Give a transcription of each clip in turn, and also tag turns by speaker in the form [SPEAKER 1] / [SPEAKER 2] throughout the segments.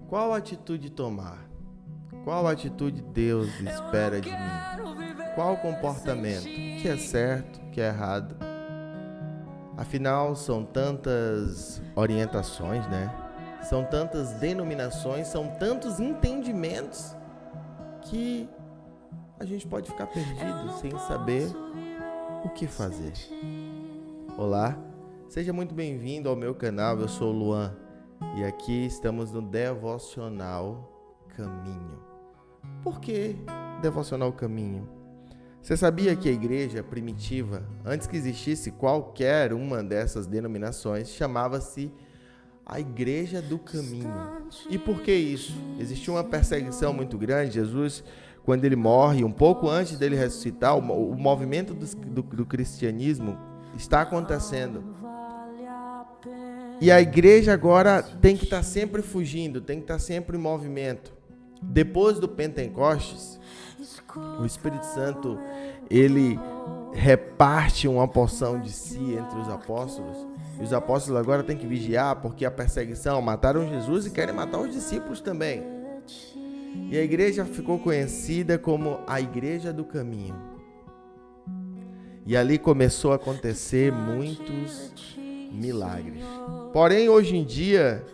[SPEAKER 1] Qual atitude tomar? Qual atitude Deus espera de mim? Qual comportamento? O que é certo, o que é errado? Afinal, são tantas orientações, né? São tantas denominações, são tantos entendimentos que a gente pode ficar perdido sem saber o que fazer. Olá, seja muito bem-vindo ao meu canal, eu sou o Luan e aqui estamos no Devocional Caminho. Por que Devocional Caminho? Você sabia que a igreja primitiva, antes que existisse qualquer uma dessas denominações, chamava-se a Igreja do Caminho? E por que isso? Existia uma perseguição muito grande. Jesus, quando ele morre, um pouco antes dele ressuscitar, o movimento do cristianismo está acontecendo. E a igreja agora tem que estar sempre fugindo, tem que estar sempre em movimento. Depois do Pentecostes, o Espírito Santo, ele reparte uma porção de si entre os apóstolos. E os apóstolos agora têm que vigiar, porque a perseguição, mataram Jesus e querem matar os discípulos também. E a igreja ficou conhecida como a Igreja do Caminho. E ali começou a acontecer muitos milagres. Porém, hoje em dia,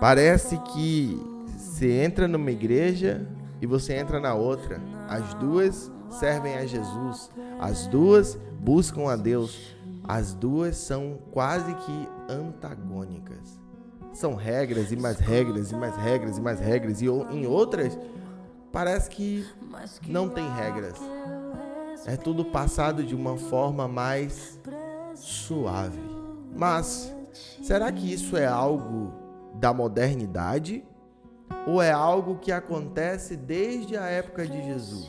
[SPEAKER 1] parece que você entra numa igreja e você entra na outra. As duas servem a Jesus. As duas buscam a Deus. As duas são quase que antagônicas. São regras e mais regras e mais regras e mais regras. E em outras, parece que não tem regras. É tudo passado de uma forma mais suave. Mas, será que isso é algo da modernidade? Ou é algo que acontece desde a época de Jesus?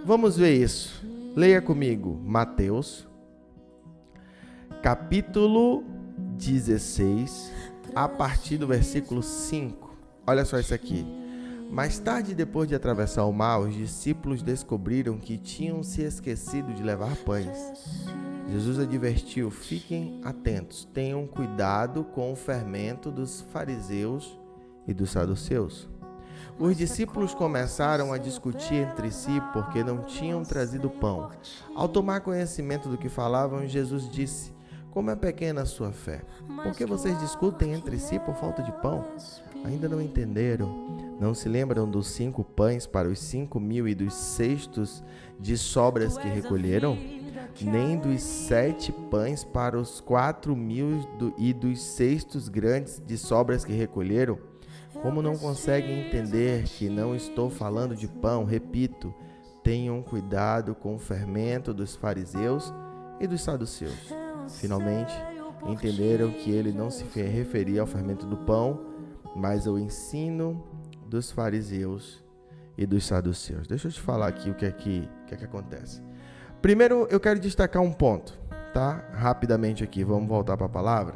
[SPEAKER 1] Vamos ver isso. Leia comigo Mateus, capítulo 16, a partir do versículo 5. Olha só isso aqui. Mais tarde, depois de atravessar o mar, os discípulos descobriram que tinham se esquecido de levar pães. Jesus advertiu: fiquem atentos, tenham cuidado com o fermento dos fariseus e dos saduceus. Os discípulos começaram a discutir entre si porque não tinham trazido pão. Ao tomar conhecimento do que falavam, Jesus disse: como é pequena a sua fé. Por que vocês discutem entre si por falta de pão? Ainda não entenderam? Não se lembram dos 5 pães para os 5.000 e dos cestos de sobras que recolheram? Nem dos 7 pães para os 4.000 e dos cestos grandes de sobras que recolheram? Como não conseguem entender que não estou falando de pão? Repito, tenham cuidado com o fermento dos fariseus e dos saduceus. Finalmente, entenderam que ele não se referia ao fermento do pão, mas ao ensino dos fariseus e dos saduceus. Deixa eu te falar aqui o que é que acontece. Primeiro, eu quero destacar um ponto, tá? Rapidamente aqui, vamos voltar para a palavra.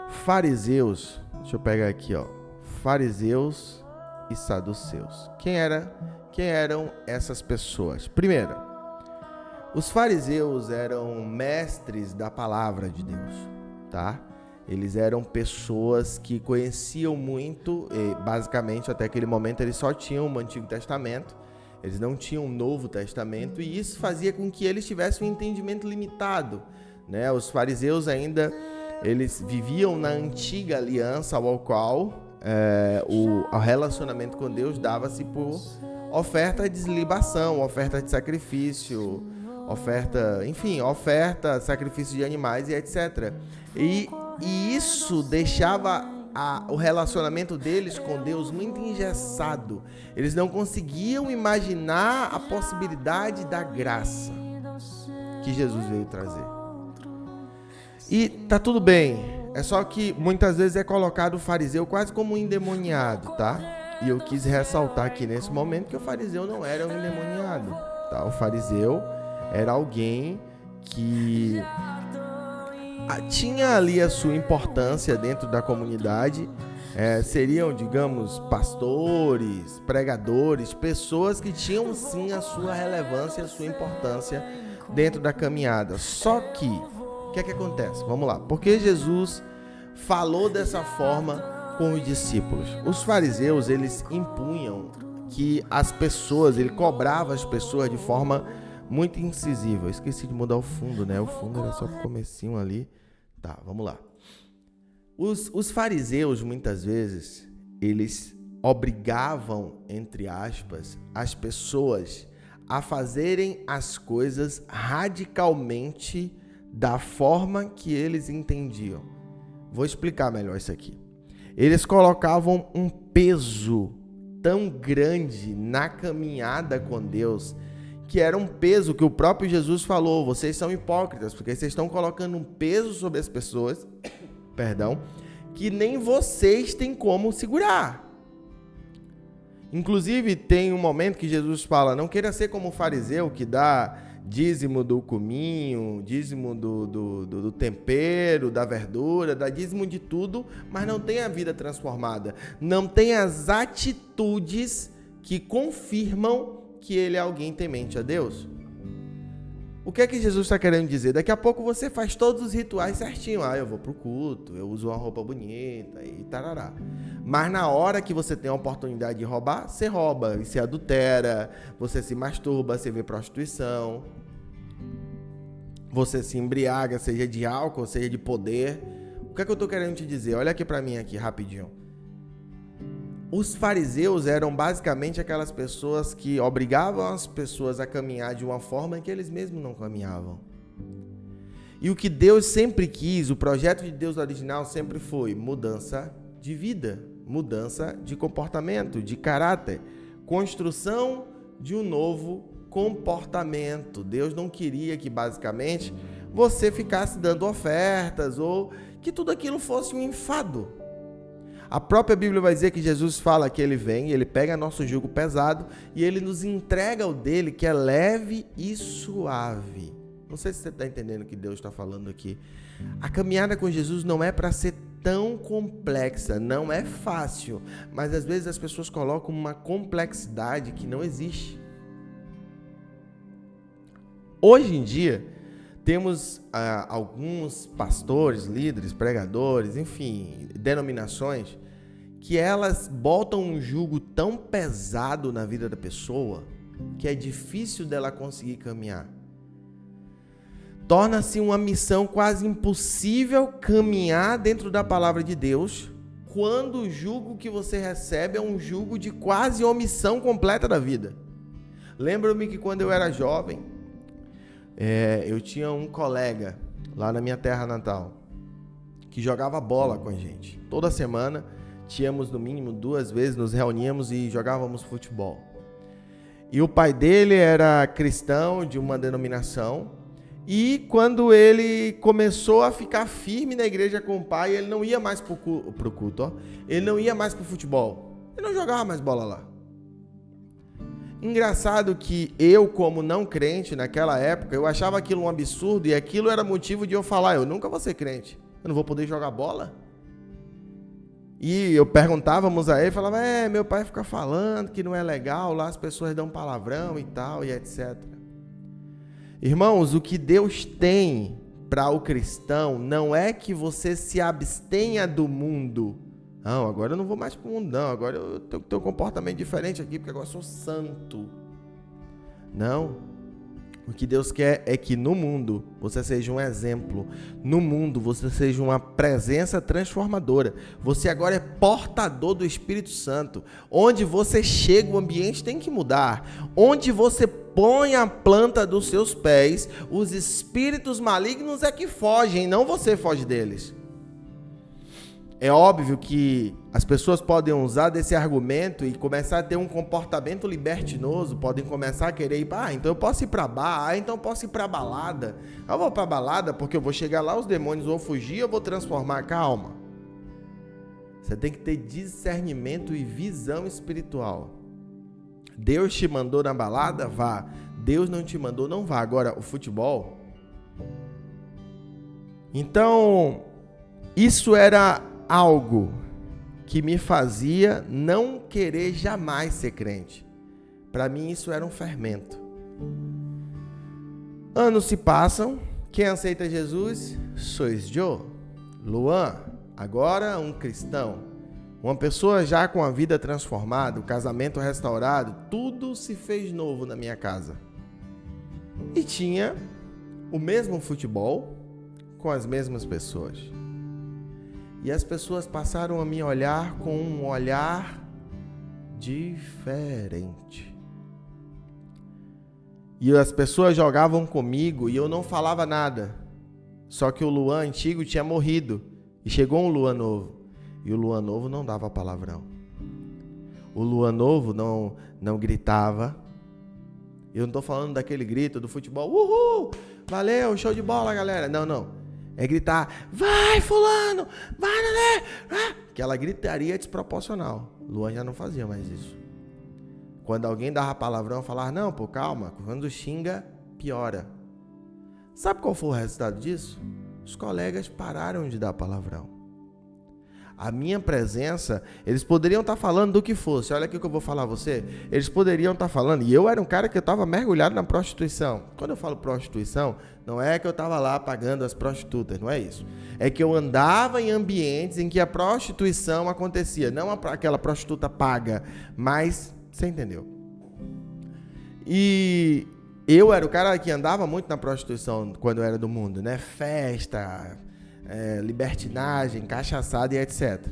[SPEAKER 1] Fariseus, deixa eu pegar aqui, ó. Fariseus e saduceus. Quem eram essas pessoas? Primeiro, os fariseus eram mestres da palavra de Deus, tá? Eles eram pessoas que conheciam muito, e basicamente até aquele momento eles só tinham o Antigo Testamento, eles não tinham o Novo Testamento, e isso fazia com que eles tivessem um entendimento limitado, né? Os fariseus ainda, eles viviam na antiga aliança, ao qual o relacionamento com Deus dava-se por oferta de libação, oferta de sacrifício, oferta, sacrifício de animais e etc. E isso deixava o relacionamento deles com Deus muito engessado. Eles não conseguiam imaginar a possibilidade da graça que Jesus veio trazer. E tá tudo bem, é só que muitas vezes é colocado o fariseu quase como um endemoniado, tá? E eu quis ressaltar aqui nesse momento que o fariseu não era um endemoniado, tá? O fariseu era alguém que tinha ali a sua importância dentro da comunidade. Seriam, digamos, pastores, pregadores, pessoas que tinham sim a sua relevância, a sua importância dentro da caminhada. Só que, o que é que acontece? Vamos lá. Porque Jesus falou dessa forma com os discípulos. Os fariseus, eles impunham que as pessoas, ele cobrava as pessoas de forma muito incisiva. Eu esqueci de mudar o fundo, né? O fundo era só pro comecinho ali. Tá, vamos lá. Os fariseus, muitas vezes, eles obrigavam, entre aspas, as pessoas a fazerem as coisas radicalmente da forma que eles entendiam. Vou explicar melhor isso aqui. Eles colocavam um peso tão grande na caminhada com Deus, que era um peso que o próprio Jesus falou: vocês são hipócritas, porque vocês estão colocando um peso sobre as pessoas, que nem vocês têm como segurar. Inclusive, tem um momento que Jesus fala: não queira ser como o fariseu que dá dízimo do cominho, dízimo do tempero, da verdura, dá dízimo de tudo, mas não tem a vida transformada. Não tem as atitudes que confirmam que ele é alguém temente a Deus. O que é que Jesus está querendo dizer? Daqui a pouco você faz todos os rituais certinho. Eu vou pro culto, eu uso uma roupa bonita e tarará. Mas na hora que você tem a oportunidade de roubar, você rouba, e você adultera, você se masturba, você vê prostituição, você se embriaga, seja de álcool, seja de poder. O que é que eu estou querendo te dizer? Olha aqui para mim aqui, rapidinho. Os fariseus eram basicamente aquelas pessoas que obrigavam as pessoas a caminhar de uma forma que eles mesmos não caminhavam. E o que Deus sempre quis, o projeto de Deus original sempre foi mudança de vida, mudança de comportamento, de caráter, construção de um novo comportamento. Deus não queria que basicamente você ficasse dando ofertas ou que tudo aquilo fosse um enfado. A própria Bíblia vai dizer que Jesus fala que ele vem, ele pega nosso jugo pesado e ele nos entrega o dele, que é leve e suave. Não sei se você está entendendo o que Deus está falando aqui. A caminhada com Jesus não é para ser tão complexa, não é fácil, mas às vezes as pessoas colocam uma complexidade que não existe. Hoje em dia, temos alguns pastores, líderes, pregadores, enfim, denominações, que elas botam um jugo tão pesado na vida da pessoa que é difícil dela conseguir caminhar. Torna-se uma missão quase impossível caminhar dentro da palavra de Deus quando o jugo que você recebe é um jugo de quase omissão completa da vida. Lembro-me que quando eu era jovem, eu tinha um colega lá na minha terra natal que jogava bola com a gente. Toda semana tínhamos no mínimo 2 vezes, nos reuníamos e jogávamos futebol. E o pai dele era cristão de uma denominação, e quando ele começou a ficar firme na igreja com o pai, ele não ia mais pro culto, ele não ia mais pro futebol, ele não jogava mais bola lá. Engraçado que eu, como não crente naquela época, eu achava aquilo um absurdo e aquilo era motivo de eu falar: eu nunca vou ser crente, eu não vou poder jogar bola. E eu perguntávamos a ele, falava: meu pai fica falando que não é legal, lá as pessoas dão palavrão e tal, e etc. Irmãos, o que Deus tem para o cristão não é que você se abstenha do mundo. Não, agora eu não vou mais para o mundo, não. Agora eu tenho que ter um comportamento diferente aqui, porque agora eu sou santo. Não. O que Deus quer é que no mundo você seja um exemplo. No mundo você seja uma presença transformadora. Você agora é portador do Espírito Santo. Onde você chega, o ambiente tem que mudar. Onde você põe a planta dos seus pés, os espíritos malignos é que fogem, não você foge deles. É óbvio que as pessoas podem usar desse argumento e começar a ter um comportamento libertinoso, podem começar a querer ir para, então eu posso ir para bar, então eu posso ir para balada. Eu vou para balada porque eu vou chegar lá, os demônios vão fugir, eu vou transformar. Calma. Você tem que ter discernimento e visão espiritual. Deus te mandou na balada? Vá. Deus não te mandou? Não vá. Agora, o futebol? Então, isso era algo que me fazia não querer jamais ser crente. Para mim isso era um fermento. Anos se passam, quem aceita Jesus? Sois eu, Luan, agora um cristão. Uma pessoa já com a vida transformada, o casamento restaurado, tudo se fez novo na minha casa. E tinha o mesmo futebol com as mesmas pessoas. E as pessoas passaram a me olhar com um olhar diferente. E as pessoas jogavam comigo e eu não falava nada. Só que o Luan antigo tinha morrido e chegou um Luan novo. E o Luan novo não dava palavrão. O Luan novo não gritava. Eu não estou falando daquele grito do futebol. Uhul! Valeu, show de bola, galera. Não. É gritar, vai fulano, vai Nenê. Aquela gritaria desproporcional. Luan já não fazia mais isso. Quando alguém dava palavrão, eu falava, não, pô, calma. Quando xinga, piora. Sabe qual foi o resultado disso? Os colegas pararam de dar palavrão. A minha presença, eles poderiam estar falando do que fosse. Olha aqui o que eu vou falar a você. Eles poderiam estar falando, e eu era um cara que eu estava mergulhado na prostituição. Quando eu falo prostituição, não é que eu estava lá pagando as prostitutas, não é isso. É que eu andava em ambientes em que a prostituição acontecia. Não aquela prostituta paga, mas você entendeu. E eu era o cara que andava muito na prostituição quando eu era do mundo, né? Festa, libertinagem, cachaçada e etc.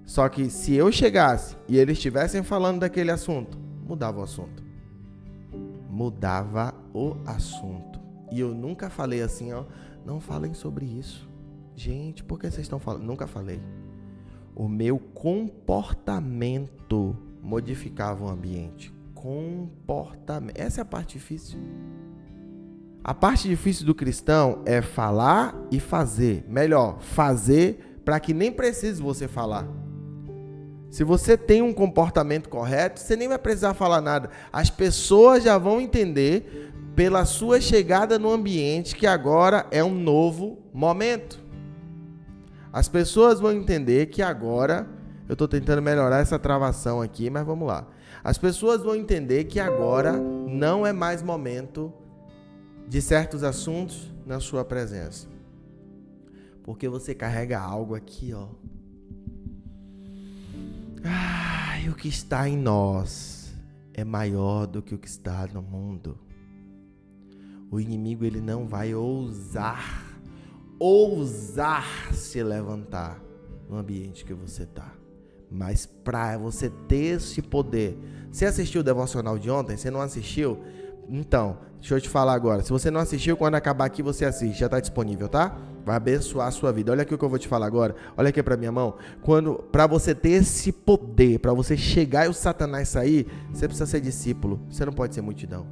[SPEAKER 1] Só que se eu chegasse e eles estivessem falando daquele assunto, mudava o assunto. Mudava o assunto. E eu nunca falei assim, ó, não falem sobre isso. Gente, por que vocês estão falando? Nunca falei. O meu comportamento modificava o ambiente. Comportamento. Essa é a parte difícil. A parte difícil do cristão é falar e fazer. Melhor, fazer para que nem precise você falar. Se você tem um comportamento correto, você nem vai precisar falar nada. As pessoas já vão entender pela sua chegada no ambiente que agora é um novo momento. As pessoas vão entender que agora... Eu estou tentando melhorar essa travação aqui, mas vamos lá. As pessoas vão entender que agora não é mais momento de certos assuntos na sua presença. Porque você carrega algo aqui, ó. E o que está em nós é maior do que o que está no mundo. O inimigo, ele não vai ousar se levantar no ambiente que você está. Mas para você ter esse poder... Você assistiu o devocional de ontem? Você não assistiu? Então, deixa eu te falar agora. Se você não assistiu, quando acabar aqui você assiste. Já está disponível, tá? Vai abençoar a sua vida. Olha aqui o que eu vou te falar agora. Olha aqui para minha mão. Para você ter esse poder, para você chegar e o Satanás sair, você precisa ser discípulo. Você não pode ser multidão.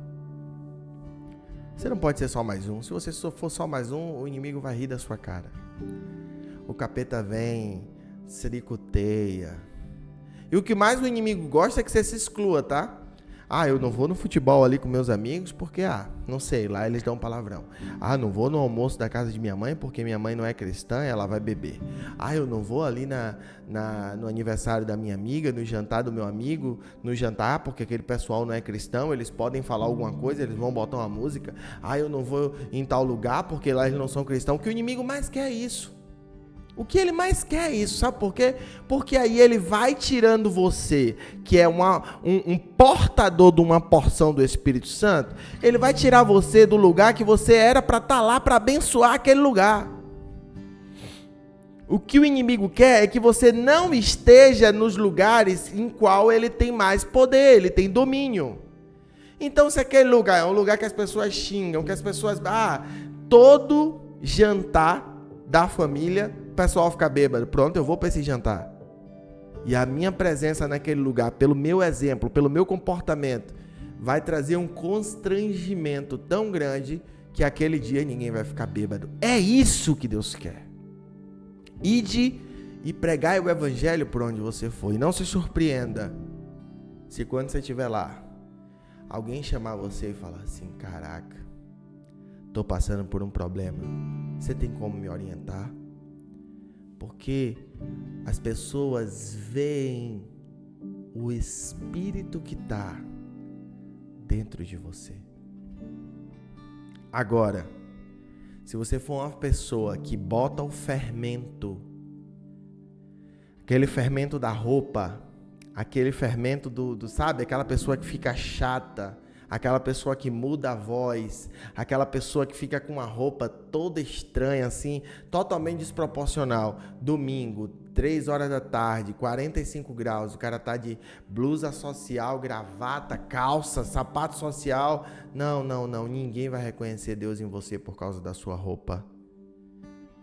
[SPEAKER 1] Você não pode ser só mais um. Se você for só mais um, o inimigo vai rir da sua cara. O capeta vem, sericoteia. E o que mais o inimigo gosta é que você se exclua, tá? Eu não vou no futebol ali com meus amigos porque, não sei, lá eles dão palavrão. Não vou no almoço da casa de minha mãe porque minha mãe não é cristã e ela vai beber. Eu não vou ali no aniversário da minha amiga, no jantar do meu amigo, no jantar porque aquele pessoal não é cristão, eles podem falar alguma coisa, eles vão botar uma música. Eu não vou em tal lugar porque lá eles não são cristãos. O que o inimigo mais quer é isso. O que ele mais quer é isso, sabe por quê? Porque aí ele vai tirando você, que é um portador de uma porção do Espírito Santo, ele vai tirar você do lugar que você era para estar lá, para abençoar aquele lugar. O que o inimigo quer é que você não esteja nos lugares em qual ele tem mais poder, ele tem domínio. Então, se aquele lugar é um lugar que as pessoas xingam, que as pessoas... todo jantar da família... o pessoal fica bêbado, pronto, eu vou para esse jantar. E a minha presença naquele lugar, pelo meu exemplo, pelo meu comportamento, vai trazer um constrangimento tão grande que aquele dia ninguém vai ficar bêbado. É isso que Deus quer. Ide e pregai o evangelho por onde você for. E não se surpreenda se quando você estiver lá, alguém chamar você e falar assim, caraca, tô passando por um problema. Você tem como me orientar? Porque as pessoas veem o Espírito que está dentro de você. Agora, se você for uma pessoa que bota o fermento, aquele fermento da roupa, aquele fermento sabe, aquela pessoa que fica chata, aquela pessoa que muda a voz, aquela pessoa que fica com uma roupa toda estranha, assim, totalmente desproporcional. Domingo, 3 horas da tarde, 45 graus, o cara tá de blusa social, gravata, calça, sapato social. Não, ninguém vai reconhecer Deus em você por causa da sua roupa.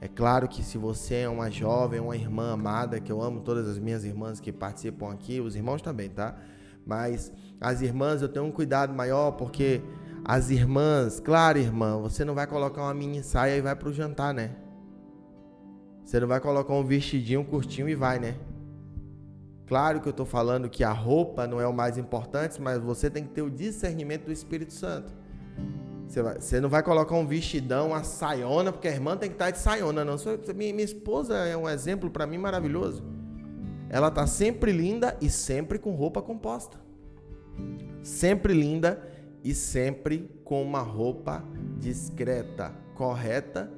[SPEAKER 1] É claro que se você é uma jovem, uma irmã amada, que eu amo todas as minhas irmãs que participam aqui, os irmãos também, tá? Mas as irmãs eu tenho um cuidado maior, porque as irmãs, claro, irmã, você não vai colocar uma mini saia e vai pro jantar, né? Você não vai colocar um vestidinho curtinho e vai, né? Claro que eu tô falando que a roupa não é o mais importante, mas você tem que ter o discernimento do Espírito Santo. Você não vai colocar um vestidão, uma saiona, porque a irmã tem que estar de saiona, não. Minha esposa é um exemplo para mim maravilhoso. Ela tá sempre linda e sempre com roupa composta. Sempre linda e sempre com uma roupa discreta, correta,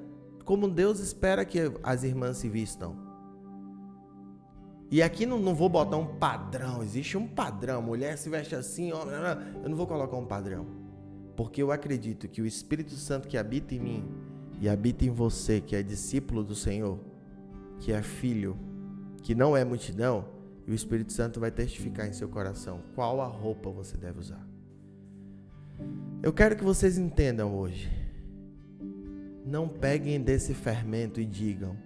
[SPEAKER 1] como Deus espera que as irmãs se vistam. E aqui não vou botar um padrão, existe um padrão, mulher se veste assim, homem, eu não vou colocar um padrão. Porque eu acredito que o Espírito Santo que habita em mim e habita em você, que é discípulo do Senhor, que é filho, que não é multidão, e o Espírito Santo vai testificar em seu coração qual a roupa você deve usar. Eu quero que vocês entendam hoje. Não peguem desse fermento e digam,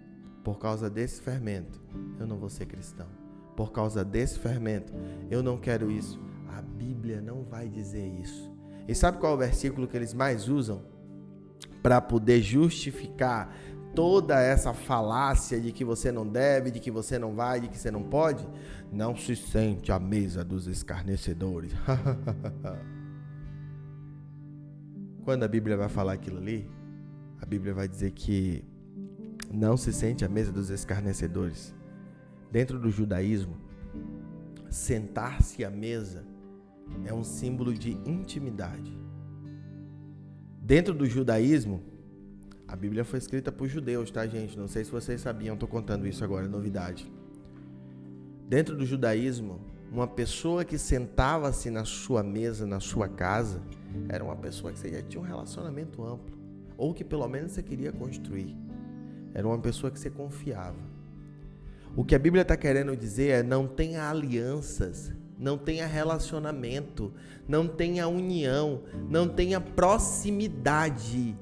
[SPEAKER 1] por causa desse fermento, eu não vou ser cristão. Por causa desse fermento, eu não quero isso. A Bíblia não vai dizer isso. E sabe qual é o versículo que eles mais usam para poder justificar toda essa falácia de que você não deve, de que você não vai, de que você não pode? Não se sente à mesa dos escarnecedores. Quando a Bíblia vai falar aquilo ali, a Bíblia vai dizer que não se sente à mesa dos escarnecedores. Dentro do judaísmo, sentar-se à mesa é um símbolo de intimidade. Dentro do judaísmo, a Bíblia foi escrita por judeus, tá, gente? Não sei se vocês sabiam, estou contando isso agora, é novidade. Dentro do judaísmo, uma pessoa que sentava-se na sua mesa, na sua casa, era uma pessoa que você já tinha um relacionamento amplo, ou que pelo menos você queria construir. Era uma pessoa que você confiava. O que a Bíblia está querendo dizer é: não tenha alianças, não tenha relacionamento, não tenha união, não tenha proximidade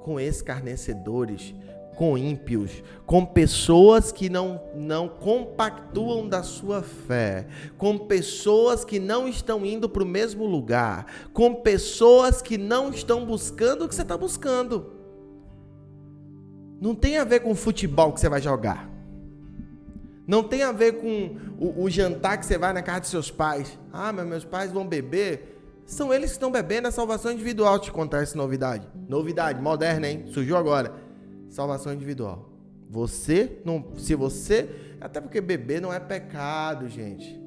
[SPEAKER 1] com escarnecedores, com ímpios, com pessoas que não compactuam da sua fé, com pessoas que não estão indo para o mesmo lugar, com pessoas que não estão buscando o que você está buscando. Não tem a ver com o futebol que você vai jogar. Não tem a ver com o jantar que você vai na casa de seus pais. Ah, mas meus pais vão beber. São eles que estão bebendo a salvação individual. Te contar essa novidade. Novidade, moderna, hein? Surgiu agora. Salvação individual. Se você... Até porque beber não é pecado, gente.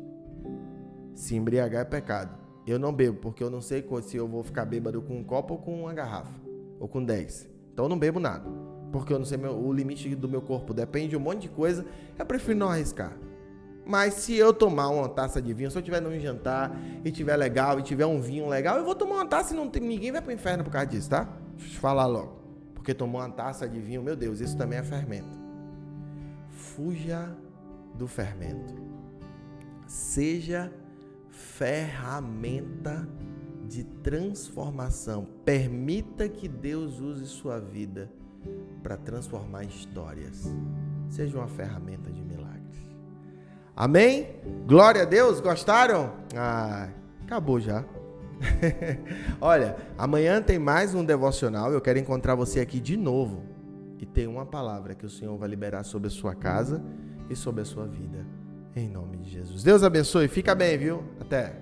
[SPEAKER 1] Se embriagar é pecado. Eu não bebo, porque eu não sei se eu vou ficar bêbado com um copo ou com uma garrafa. Ou com 10. Então eu não bebo nada. Porque eu não sei o limite do meu corpo, depende de um monte de coisa, eu prefiro não arriscar. Mas se eu tomar uma taça de vinho, se eu estiver num jantar e tiver legal, e tiver um vinho legal, eu vou tomar uma taça e ninguém vai pro inferno por causa disso, tá? Deixa eu te falar logo. Porque tomou uma taça de vinho, meu Deus, isso também é fermento. Fuja do fermento. Seja ferramenta de transformação. Permita que Deus use sua vida para transformar histórias. Seja uma ferramenta de milagres. Amém? Glória a Deus. Gostaram? Acabou já. Olha, amanhã tem mais um devocional. Eu quero encontrar você aqui de novo. E tem uma palavra que o Senhor vai liberar sobre a sua casa e sobre a sua vida. Em nome de Jesus. Deus abençoe. Fica bem, viu? Até.